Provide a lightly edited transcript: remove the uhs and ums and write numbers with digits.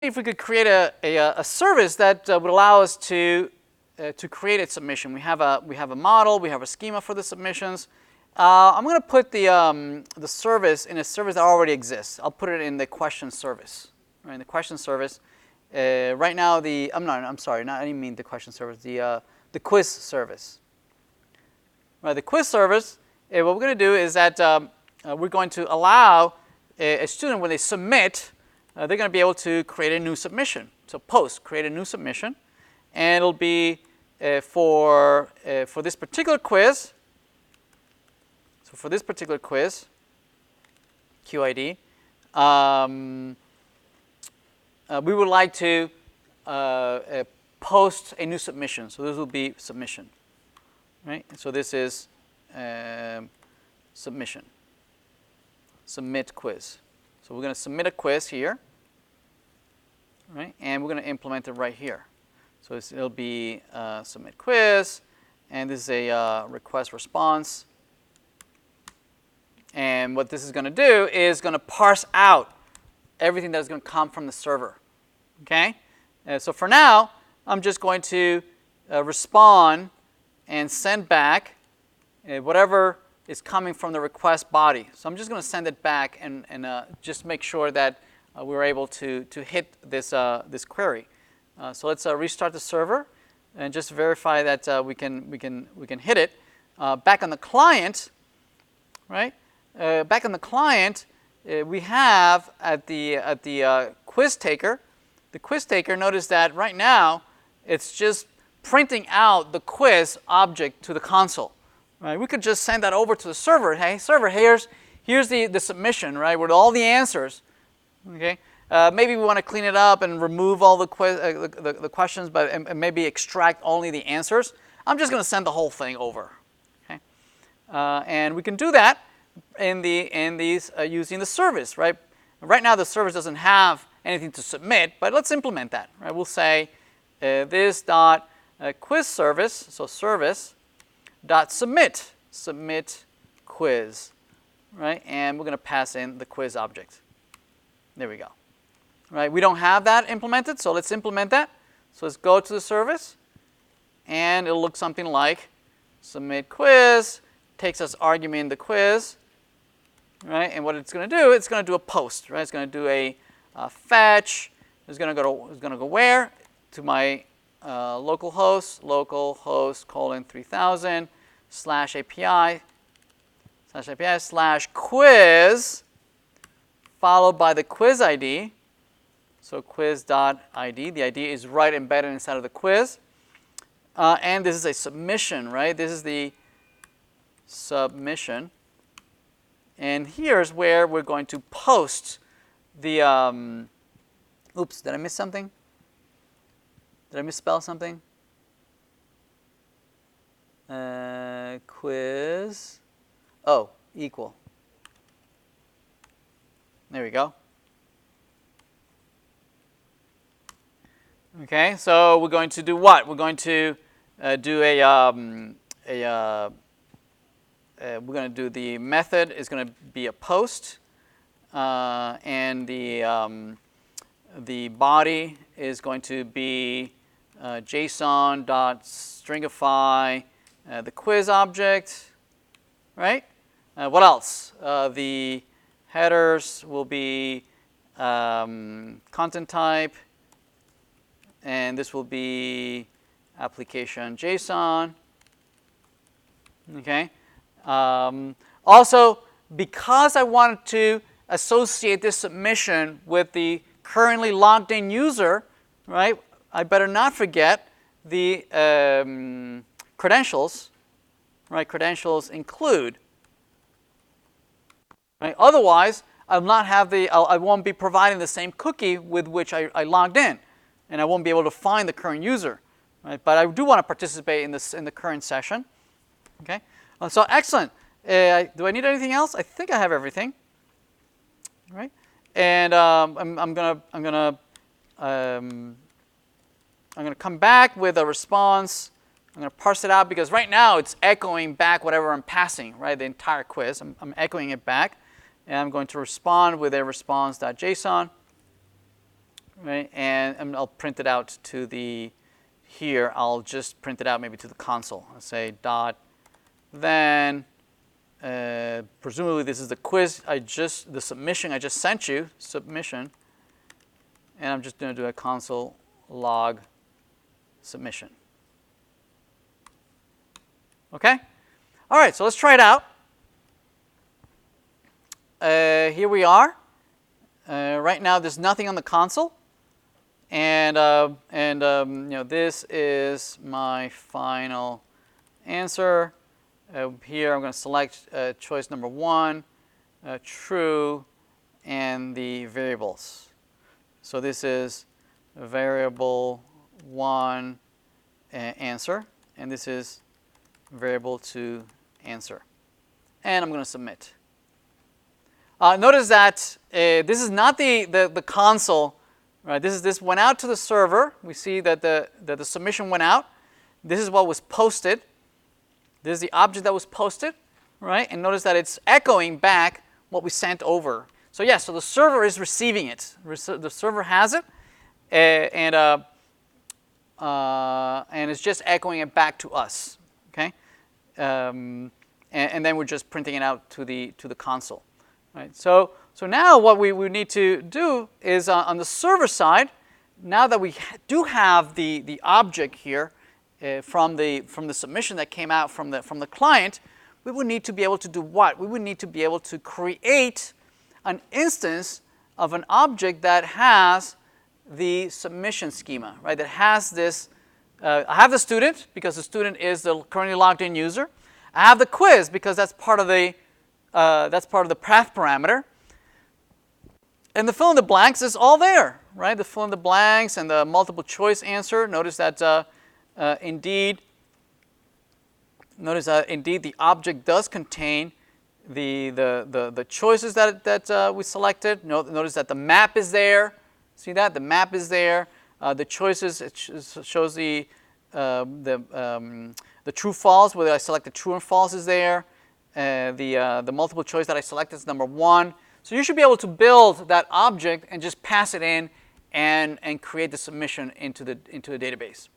if we could create a service that would allow us to create a submission. We have a model, we have a schema for the submissions. I'm going to put the service in a service that already exists. I'll put it in the question service. Right, in the question service. Right now, I'm sorry, I didn't mean the question service. The quiz service. Right, the quiz service. What we're going to do is that we're going to allow a student, when they submit, they're going to be able to create a new submission. So create a new submission, and it'll be for this particular quiz. So for this particular quiz, QID, we would like to post a new submission. So this will be submission, right? So this is submission, submit quiz. So we're going to submit a quiz here, right? And we're going to implement it right here. So it'll be submit quiz, and this is a request response. And what this is going to do is going to parse out everything that is going to come from the server. Okay? So for now, I'm just going to respond and send back whatever is coming from the request body. So I'm just going to send it back and just make sure that we're able to hit this query. So let's restart the server and just verify that we can hit it. Back on the client, right? Back on the client, we have at the quiz taker. The quiz taker, notice that right now it's just printing out the quiz object to the console. Right? We could just send that over to the server. Hey, server, here's the submission, right, with all the answers. Okay. Maybe we want to clean it up and remove all the questions, but and maybe extract only the answers. I'm just going to send the whole thing over. Okay. And we can do that in these using the service, right? Right now the service doesn't have anything to submit, but let's implement that. Right? We'll say this dot quiz service, so service dot submit quiz, right? And we're going to pass in the quiz object. There we go. Right? We don't have that implemented, so let's implement that. So let's go to the service, and it'll look something like submit quiz, takes us argument the quiz, right? And what it's going to do, it's going to do a post, right? It's going to do a fetch. It's going to go where? To my localhost 3000 /API /quiz, followed by the quiz ID. So quiz.id. The ID is right embedded inside of the quiz. And this is a submission, right? This is the submission. And here's where we're going to post the, oops, did I miss something? Did I misspell something? Quiz, equal. There we go. Okay, so we're going to do what? We're going to do we're going to do the method is going to be a post, and the body is going to be JSON.stringify the quiz object, right? What else? The headers will be content type, and this will be application JSON. Okay. Also, because I wanted to associate this submission with the currently logged in user, right? I better not forget the credentials, right? Credentials include, right? Otherwise, I won't be providing the same cookie with which I logged in, and I won't be able to find the current user, right? But I do want to participate in the current session. Okay. So excellent. Do I need anything else? I think I have everything. Right. And I'm gonna come back with a response. I'm gonna parse it out because right now it's echoing back whatever I'm passing. Right. The entire quiz. I'm echoing it back, and I'm going to respond with a response.json. right? And I'll print it out to the here. I'll just print it out maybe to the console. I'll say dot then. Presumably this is the quiz the submission I just sent you, submission, and I'm just going to do a console log submission. Okay? All right, so let's try it out. Here we are. Right now there's nothing on the console, and this is my final answer. Here I'm going to select choice number 1, true, and the variables. So this is variable 1 answer, and this is variable 2 answer. And I'm going to submit. Notice that this is not the console, right? This went out to the server. We see that the submission went out. This is what was posted. This is the object that was posted, right? And notice that it's echoing back what we sent over. So yes, so the server is receiving it. The server has it, and it's just echoing it back to us. Okay, and then we're just printing it out to the console. Right. So now what we need to do is on the server side. Now that we do have the object here. From the submission that came out from the client, we would need to be able to do what? We would need to be able to create an instance of an object that has the submission schema, right? That has this. I have the student because the student is the currently logged in user. I have the quiz because that's part of the path parameter. And the fill in the blanks is all there, right? The fill in the blanks and the multiple choice answer. Notice that. Indeed, the object does contain the choices that we selected. Notice that the map is there. See that? The map is there. The choices, it shows the true false, whether I selected true and false is there. The multiple choice that I selected is number 1. So you should be able to build that object and just pass it in and create the submission into the database.